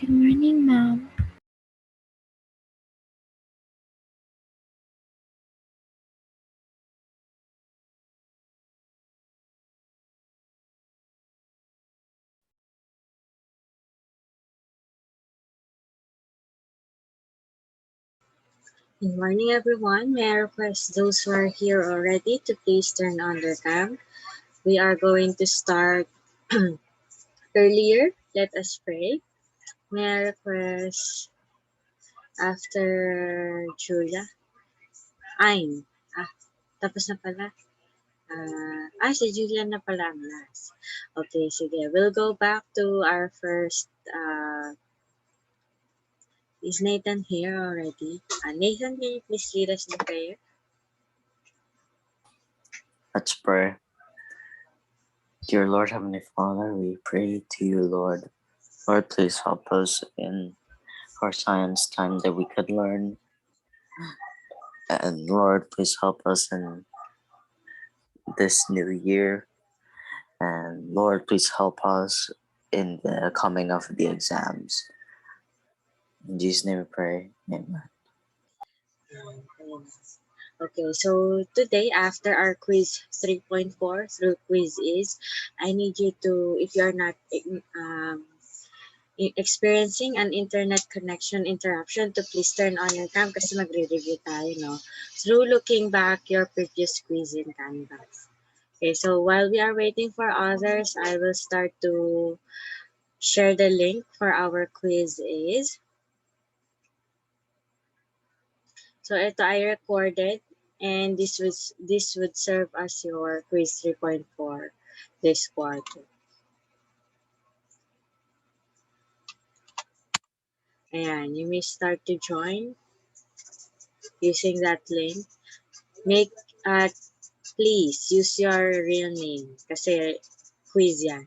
Good morning, ma'am. Good morning, everyone. May I request those who are here already to please turn on their cam. We are going to start earlier. Let us pray. May I request after Julia? Ayn. Tapos na pala. Si Julia na pala ang last. Okay, sige. We'll go back to our first. Is Nathan here already? Nathan, can you please lead us in prayer? Let's pray. Dear Lord, Heavenly Father, we pray to you, Lord. Lord, please help us in our science time that we could learn. And Lord, please help us in this new year. And Lord, please help us in the coming of the exams. In Jesus' name we pray. Amen. Okay, so today after our quiz 3.4 through quiz is, I need you to, if you are not experiencing an internet connection interruption, to please turn on your cam kasi magre-review tayo, no? Through looking back your previous quiz in Canvas. Okay, so while we are waiting for others, I will start to share the link for our quiz is. So ito I recorded, and this would serve as your quiz 3.4 this quarter. Ayan, you may start to join using that link. Please use your real name kasi quiz yan.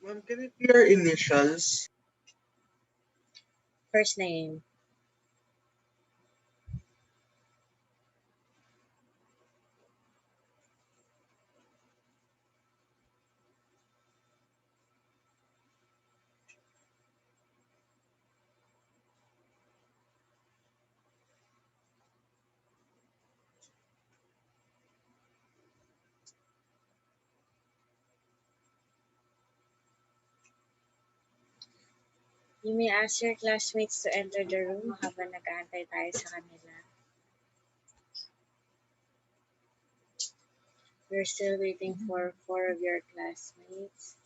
Ma'am, can it be your initials? First name. You may ask your classmates to enter the room habang nag-aantay tayo sa kanila. We're still waiting for 4 of your classmates.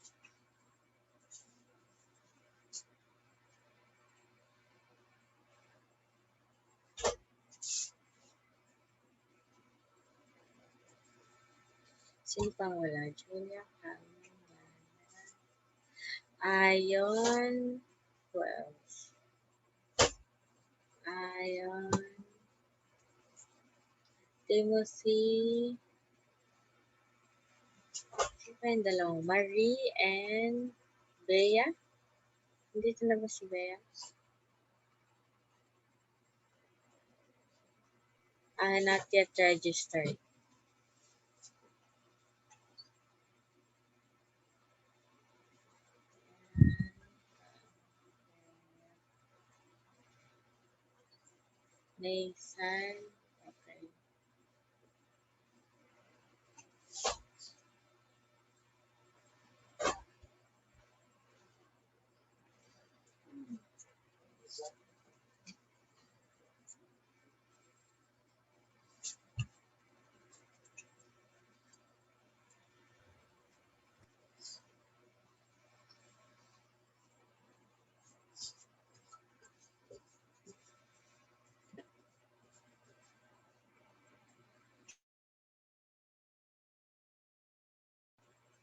Sino pang wala? Julia, Ayon, who else? Ayon, Timothy, sino pa yung dalawang? Marie and Bea? Dito na ba si Bea? Not yet registered. Nathan, okay.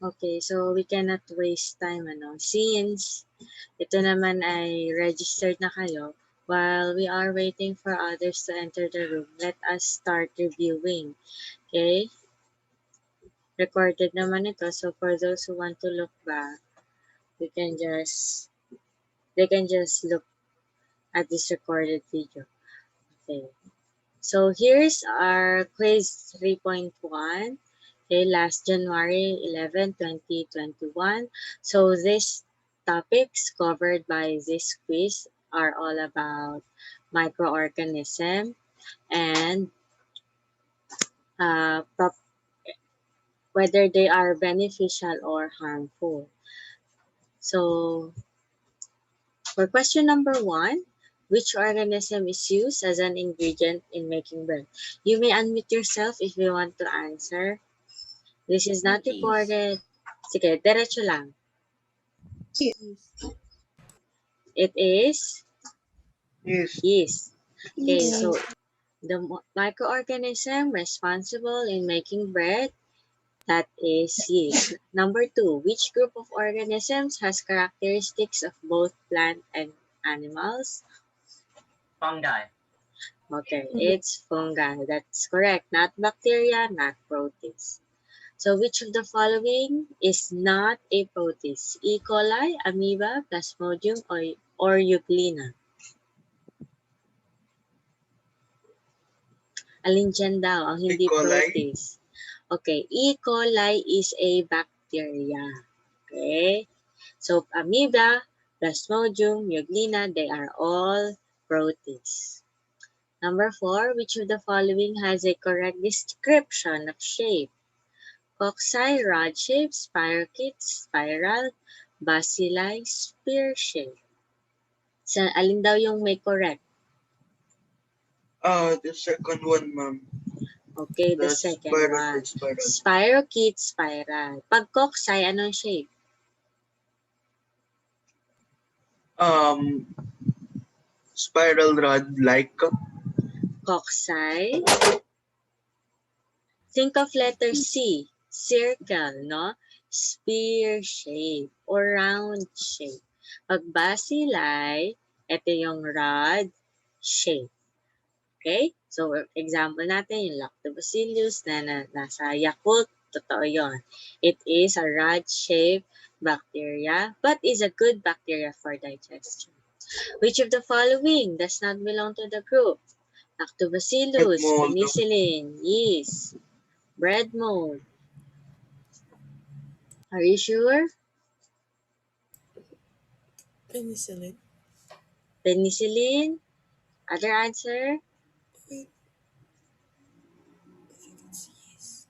Okay, so we cannot waste time, since ito naman ay registered na kayo. While we are waiting for others to enter the room, let us start reviewing. Okay? Recorded naman ito, so for those who want to look back, they can just look at this recorded video. Okay. So here's our quiz 3.1. Okay, last January 11, 2021. So these topics covered by this quiz are all about microorganism and uh, whether they are beneficial or harmful. So for question number 1, which organism is used as an ingredient in making bread? You may unmute yourself if you want to answer. This is not recorded. Sige, diretso lang. It is Yes. yeast. Okay, so the microorganism responsible in making bread, that is yeast. Number 2, which group of organisms has characteristics of both plant and animals? Fungi. Okay, it's fungi. That's correct. Not bacteria, not protists. So which of the following is not a protist? E. coli, amoeba, plasmodium, or euglena? Alin dyan daw ang hindi E. coli. protist? Okay, E. coli is a bacteria. Okay, so amoeba, plasmodium, euglena, they are all protists. Number 4, which of the following has a correct description of shape? Cocci, rod shape, spirochete, spiral, bacilli, spear shape. Sa alin daw yung may correct? The second one, ma'am. Okay, the The second one. spiral. Spirochete, spiral. Pag cocci, anong shape? Spiral rod-like. Cocci. Think of letter C, circle, no? Spear shape or round shape. Pag bacilli, ito yung rod shape. Okay? So, example natin, yung Lactobacillus na nasa Yakult, totoo yun. It is a rod-shaped bacteria, but is a good bacteria for digestion. Which of the following does not belong to the group? Lactobacillus, Bread mold. penicillin, yeast, bread mold. Are you sure? Penicillin. Penicillin? Other answer? Wait. I think it's yeast.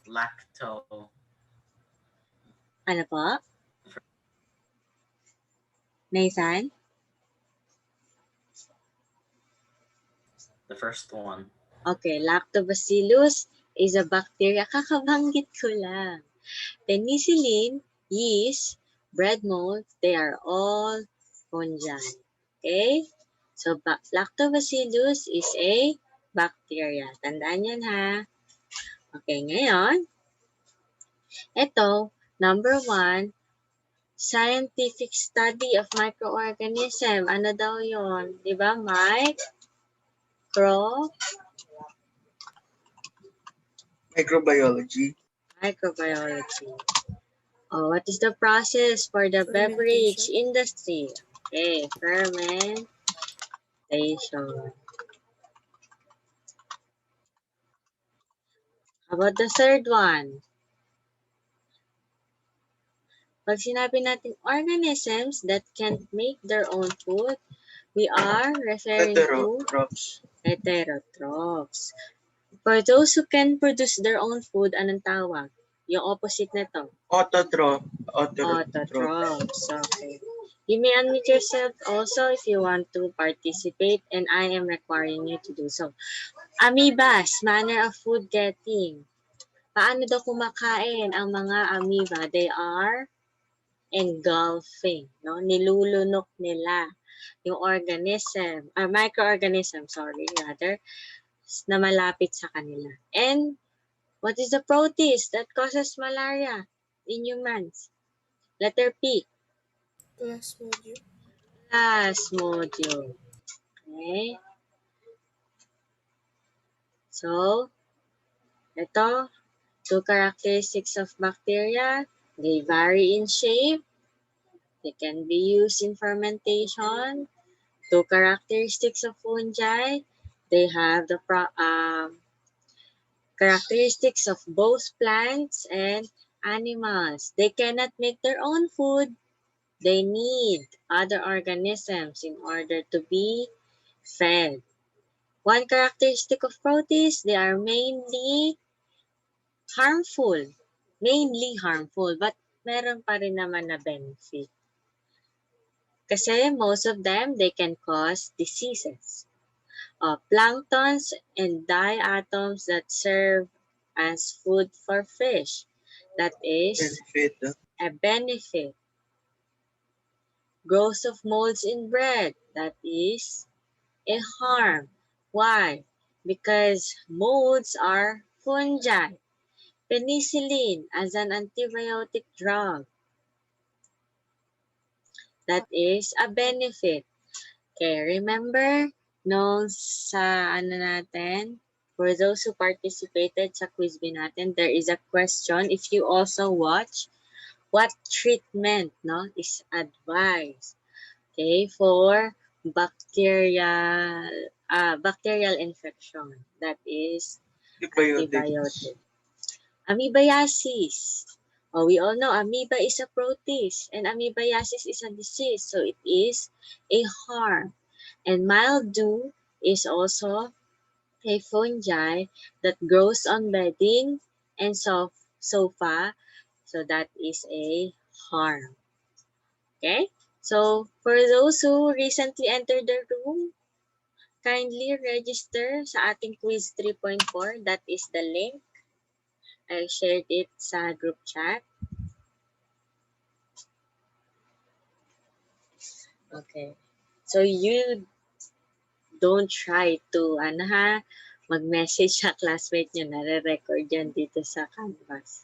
Lacto. Ano po? Nathan? The first one. Okay, Lactobacillus is a bacteria. Kakabanggit ko lang. Penicillin, yeast, bread mold, they are all fungi. Okay? So, Lactobacillus is a bacteria. Tandaan yan ha. Okay, ngayon, ito, number 1, scientific study of microorganism. Ano daw yun? Diba, Mike? Microbiology. Microbiology. Oh, what is the process for the beverage industry? Okay, fermentation. How about the third one? Pag sinabi natin organisms that can't make their own food, we are referring to Heterotrophs. heterotrophs. For those who can produce their own food, anong tawag? Yung opposite nito. Autotrophs. Autotrophs. Okay. You may unmute yourself also if you want to participate, and I am requiring you to do so. Amoebas, manner of food getting. Paano daw kumakain ang mga amoeba? They are engulfing, no? Nilulunok nila yung organism, microorganism, rather, na malapit sa kanila. And what is the protist that causes malaria in humans? Letter P. Plasmodium. Plasmodium. Okay. So, ito, 2 characteristics of bacteria. They vary in shape. They can be used in fermentation. Two characteristics of fungi. They have the characteristics of both plants and animals. They cannot make their own food. They need other organisms in order to be fed. One characteristic of protists, they are harmful, mainly harmful, but meron pa rin naman na benefit. Kasi most of them, they can cause diseases. Planktons and diatoms that serve as food for fish. That is Benefit. a benefit. Growth of molds in bread. That is a harm. Why? Because molds are fungi. Penicillin as an antibiotic drug. That is a benefit. Okay, remember, nung sa natin, for those who participated sa quiz B natin, there is a question. If you also watch, what treatment is advised? Okay, for bacterial infection. That is Antibiotics. antibiotic. Amoebiasis. We all know amoeba is a protist and amoebiasis is a disease, so it is a harm. And mildew is also a fungi that grows on bedding and sofa, so that is a harm. Okay? So, for those who recently entered the room, kindly register sa ating quiz 3.4. That is the link. I shared it sa group chat. Okay. So, you don't try to, mag-message sa classmate nyo. Nare-record yan dito sa Canvas.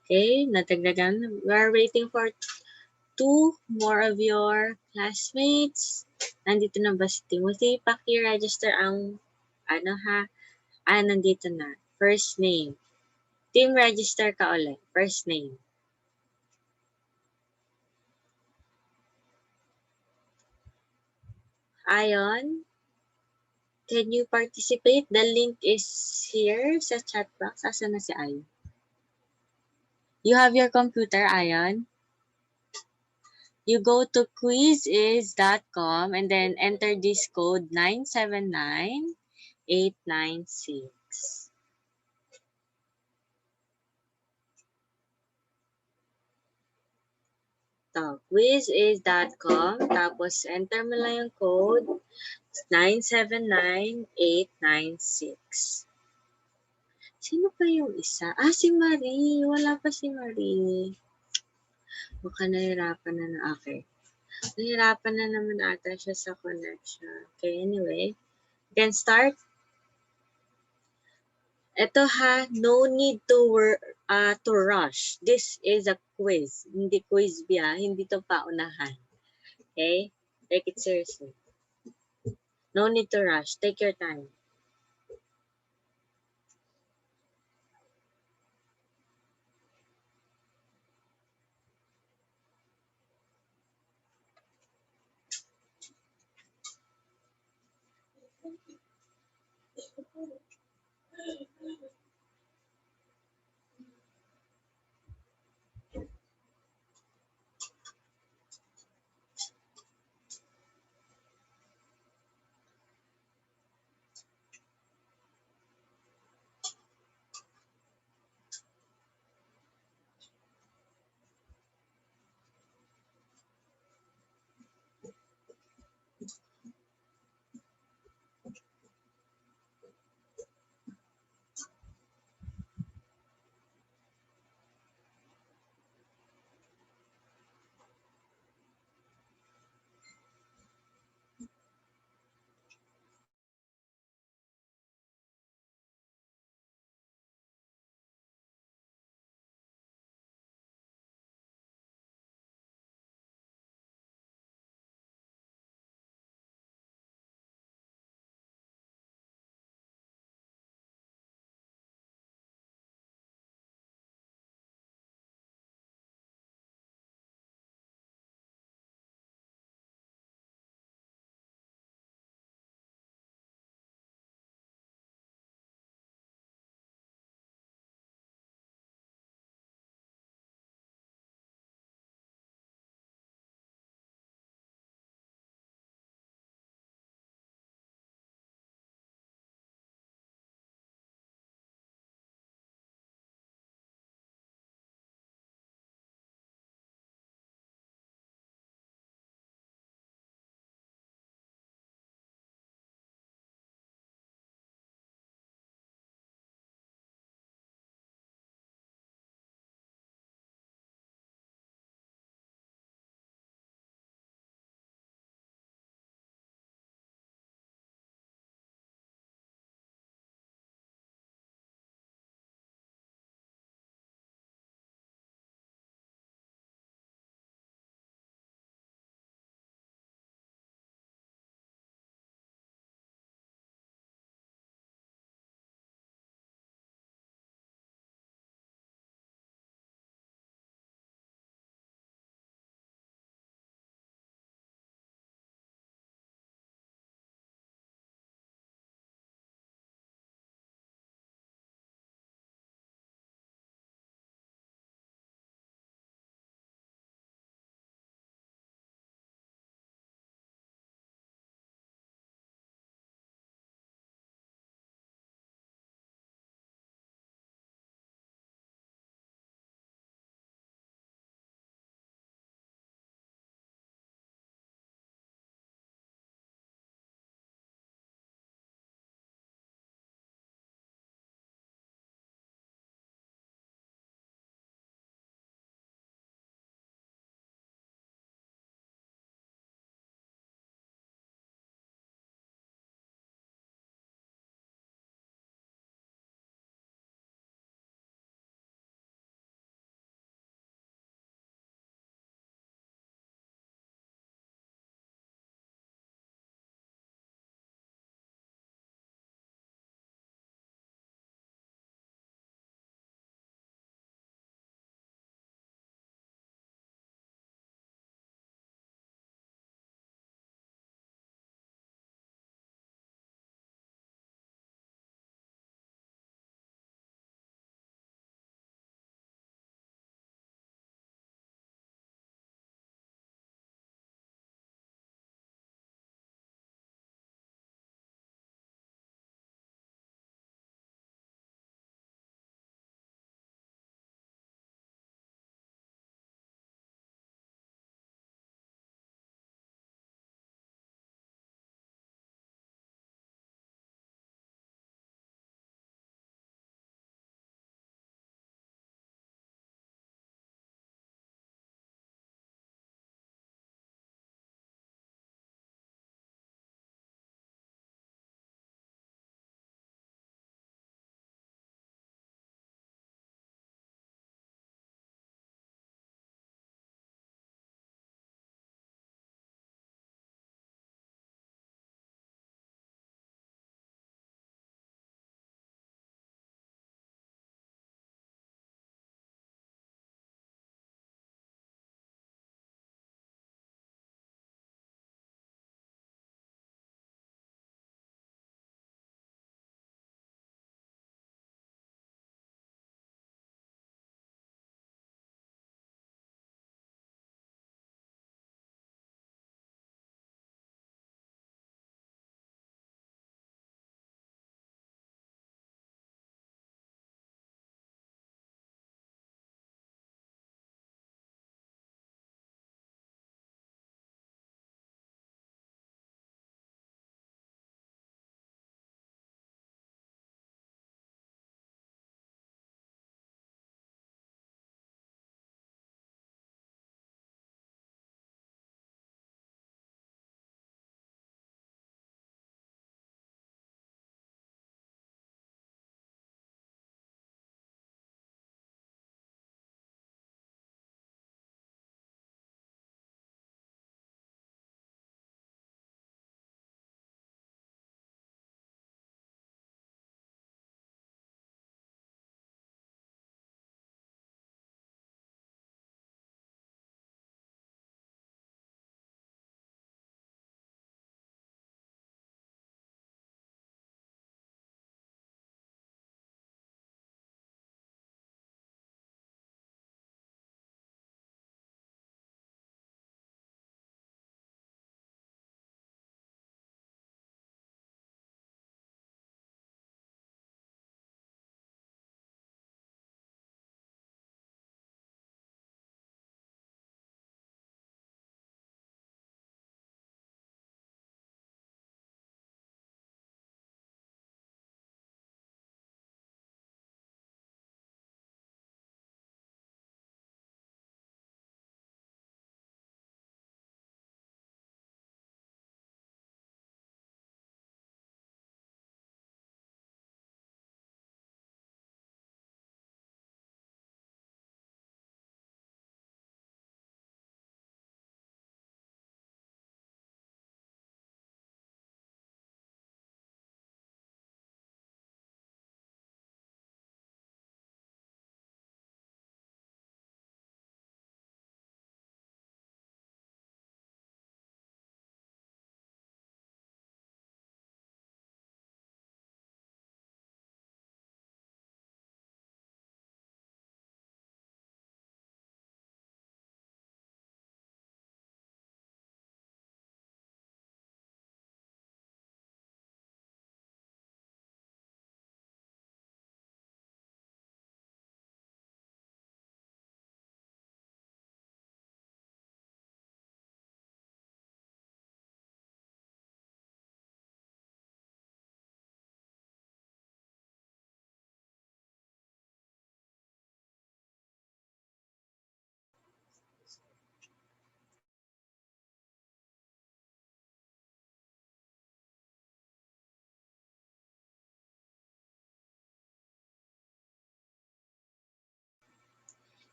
Okay, natagdagan. We are waiting for 2 more of your classmates. Nandito na ba si Timothy? Paki-register ang, nandito na. First name. Team register ka ulit. First name. Ayon, can you participate? The link is here sa chat box. Asa na si Ayon? You have your computer, Ayon? You go to quizizz.com and then enter this code 979896. So, quizizz.com, tapos enter mo lang yung code 979896. Sino pa yung isa? Si Marie. Wala pa si Marie. Baka nahirapan na. Okay. Nahirapan na naman ata siya sa connection. Okay, anyway. You can start. Ito no need to rush. This is a quiz. Hindi quiz biya. Hindi to paunahan. Okay? Take it seriously. No need to rush. Take your time.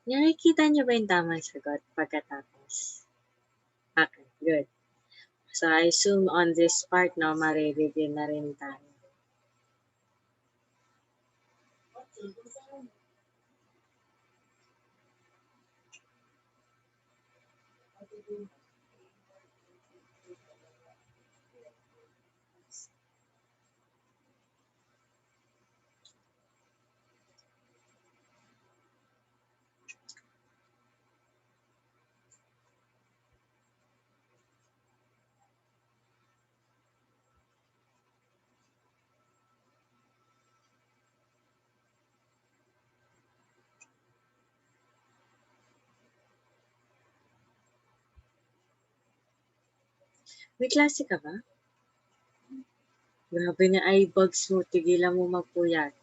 Nakikita niyo ba yung tamang sagot pagkatapos? Okay, good. So, I assume on this part, no, marireview na rin tayo. May klase ka ba? Grabe na eye bags mo, tigilan mo magpuyat.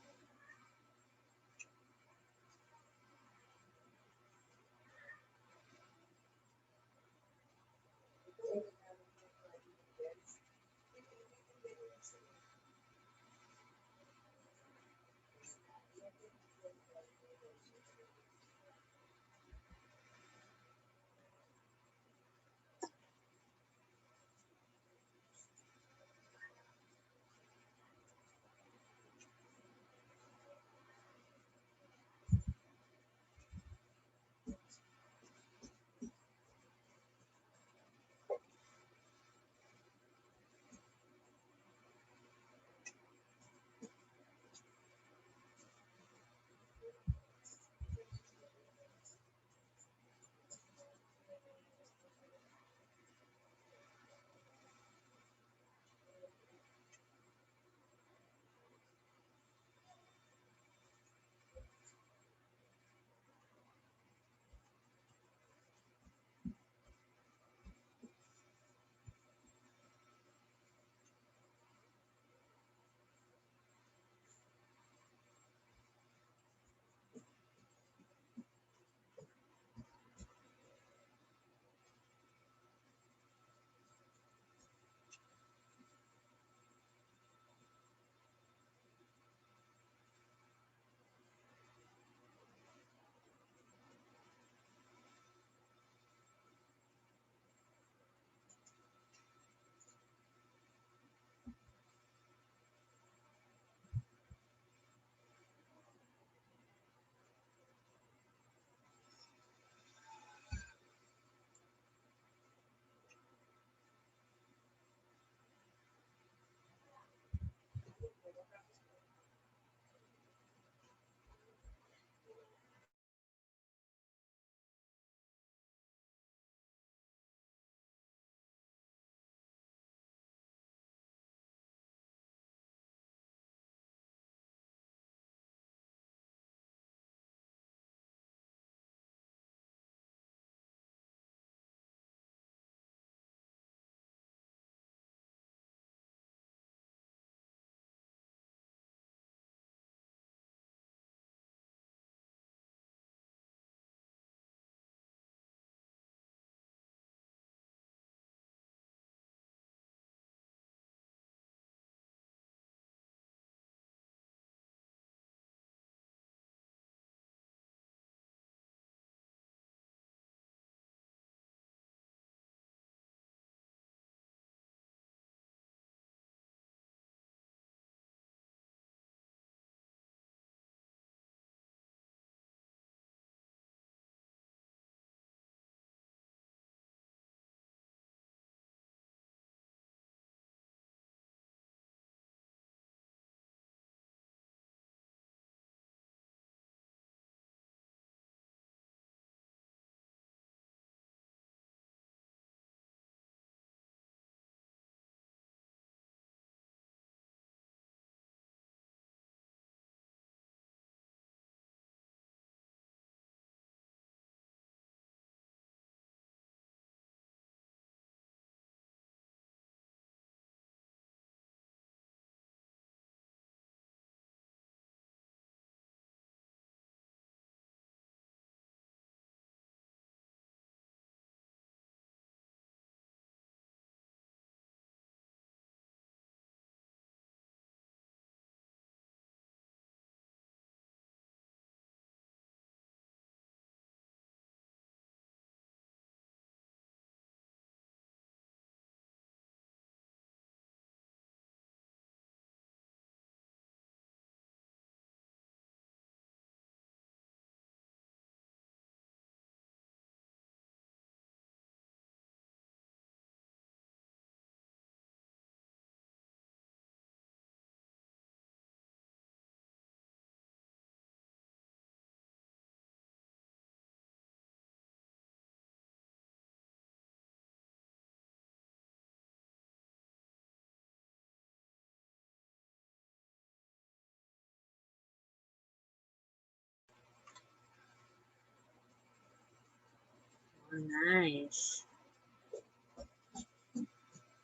Oh, nice.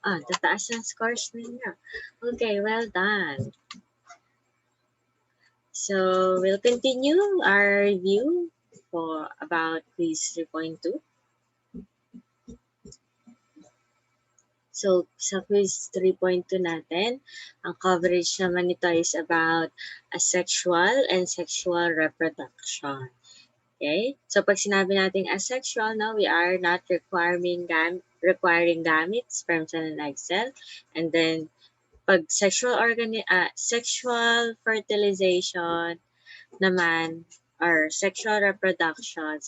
Tataas ang scores ninyo. Okay, well done. So, we'll continue our review for about quiz 3.2. So, sa quiz 3.2 natin, ang coverage naman nito is about asexual and sexual reproduction. Okay? So, pag sinabi natin asexual, no, we are not requiring gametes, sperm cell, and egg cell. And then, pag sexual fertilization naman, or sexual reproduction,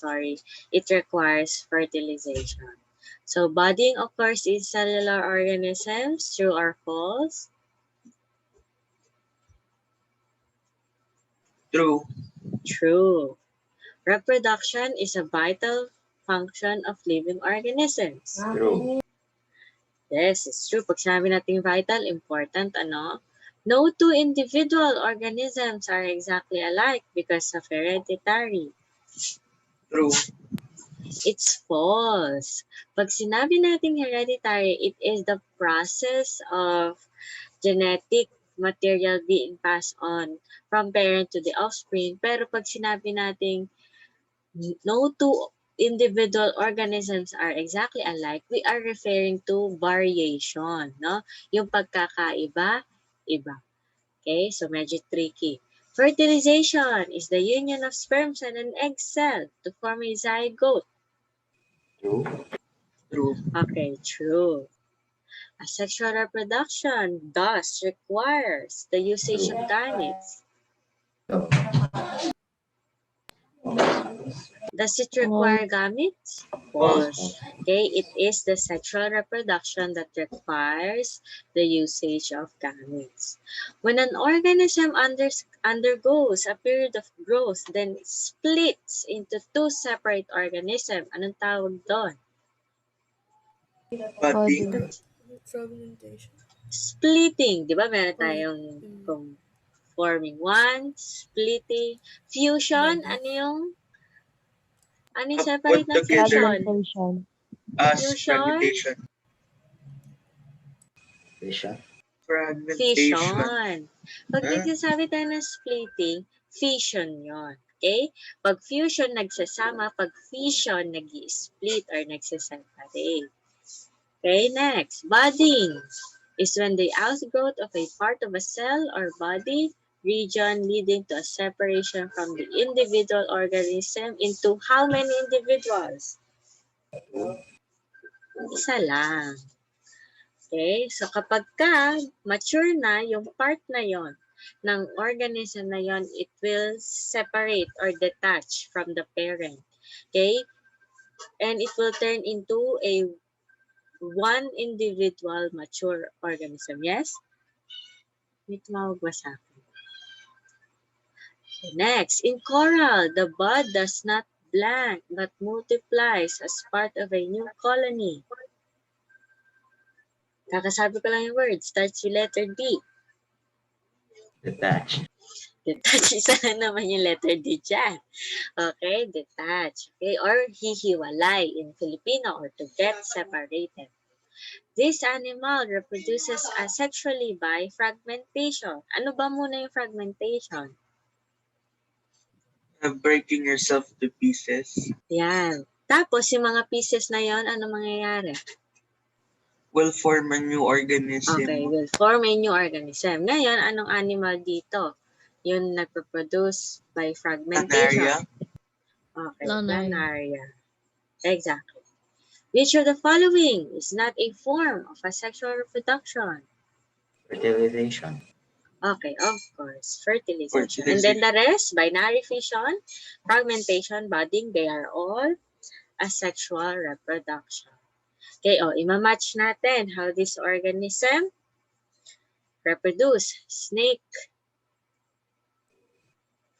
it requires fertilization. So, budding occurs in cellular organisms, true or false? True. True. Reproduction is a vital function of living organisms. True. Yes, it's true. Pag sinabi natin vital, important, ano? No two individual organisms are exactly alike because of hereditary. True. It's false. Pag sinabi natin hereditary, it is the process of genetic material being passed on from parent to the offspring. Pero pag sinabi natin no two individual organisms are exactly alike, we are referring to variation, no? Yung pagkakaiba-iba. Okay, so medyo tricky. Fertilization is the union of sperm cell and egg cell to form a zygote. True. True. Okay, true. Asexual reproduction thus requires the usage of gametes. No. Does it require gametes? False. Okay, it is the sexual reproduction that requires the usage of gametes. When an organism undergoes a period of growth, then it splits into two separate organisms. Anong tawag doon? Budding. Fragmentation. Splitting. Di ba meron tayong forming one, splitting, fusion, ano yung separate ng Put together. fusion? As Fusion? fragmentation. Fission. Fragmentation. Fission. Pag nagsasabi tayo ng splitting, fission yon. Okay? Pag fusion, nagsasama. Pag fission, nag-split or nagsaseparate. Okay, next. Budding is when the outgrowth of a part of a cell or body region leading to a separation from the individual organism into how many individuals? Isa lang. Okay, so kapag mature na yung part na yon ng organism na yon, it will separate or detach from the parent. Okay, and it will turn into a one individual mature organism. Yes? May tumawag ba sa akin? Next, in coral, the bud does not blank but multiplies as part of a new colony. Kakasabi ko lang yung word. Starts with letter D. Detached. Detach. Isa na naman yung letter D dyan. Okay, detach. Okay, or hihiwalay in Filipino or to get separated. This animal reproduces asexually by fragmentation. Ano ba muna yung fragmentation? Breaking yourself to pieces. Yan. Tapos, yung mga pieces na yon, ano mangyayari? Will form a new organism. Okay, will form a new organism. Ngayon, anong animal dito? Yung nagpo-produce by fragmentation. Planaria. Okay, planaria. Exactly. Which of the following is not a form of asexual reproduction? Fertilization. Okay, of course, fertilization. And then the rest, binary fission, fragmentation, budding, they are all asexual reproduction. Okay, imamatch natin how this organism reproduce. Snake,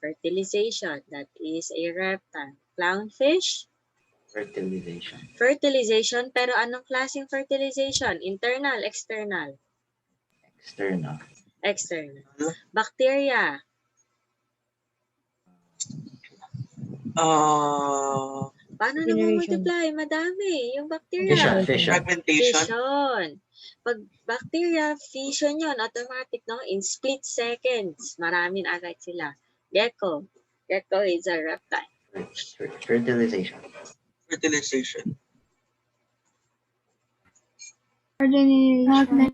fertilization, that is a reptile. Clownfish, Fertilization. fertilization, pero anong klaseng fertilization? Internal, external? External. External. Bacteria, Paano Generation. multiply? Madami. Yung bacteria. Fission. Fragmentation. Fission. Pag bacteria, fission yun. Automatic, no? In split seconds. Marami na agad sila. Gecko. Gecko is a reptile. Fertilization. Fertilization. Regeneration.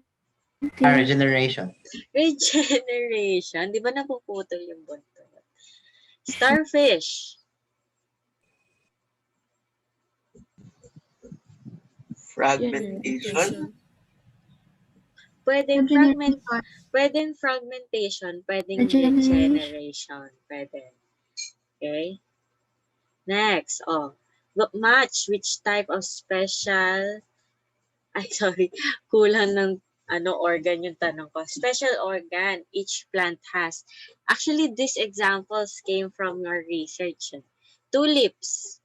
Regeneration. Di ba napuputol yung buntot? Starfish. Fragmentation. Pwedeng fragmentation, pwedeng regeneration. Pwede. Okay? Next, match which type of special, kulang ng organ yung tanong ko. Special organ each plant has. Actually, these examples came from your research. Tulips.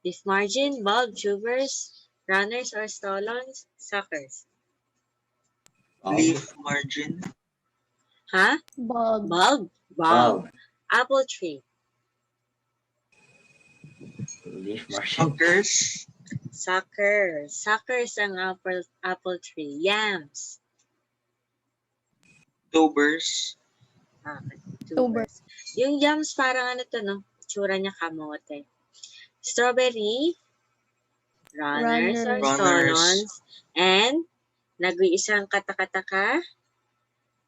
Leaf margin, bulb, tubers, runners or stolons, suckers. Leaf margin. Huh? Bulb. Bulb. Bulb. Apple tree. Leaf margin. Suckers. Suckers. Suckers ang apple tree. Yams. Tubers. Tubers. Yung yams parang tsura niya kamote. Strawberry. Runners or Runners. stolons. And nag-iisang katakataka.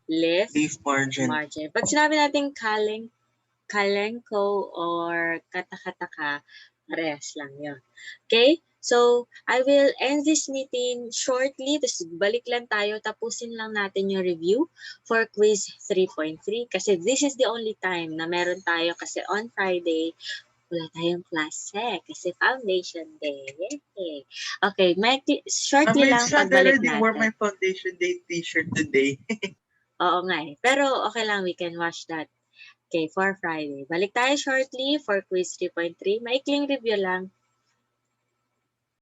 Leaf Margin. Pag sinabi natin kalenko or katakataka, parehas lang yun. Okay? So, I will end this meeting shortly. Tapos balik lang tayo. Tapusin lang natin yung review for quiz 3.3. Kasi this is the only time na meron tayo. Kasi on Friday, wala tayong klase. Kasi foundation day. Yay! Okay, shortly lang pagbalik natin. I wore my natin. foundation day t-shirt today. Oo nga eh. Pero okay lang, we can watch that. Okay, for Friday. Balik tayo shortly for quiz 3.3. Maikling review lang.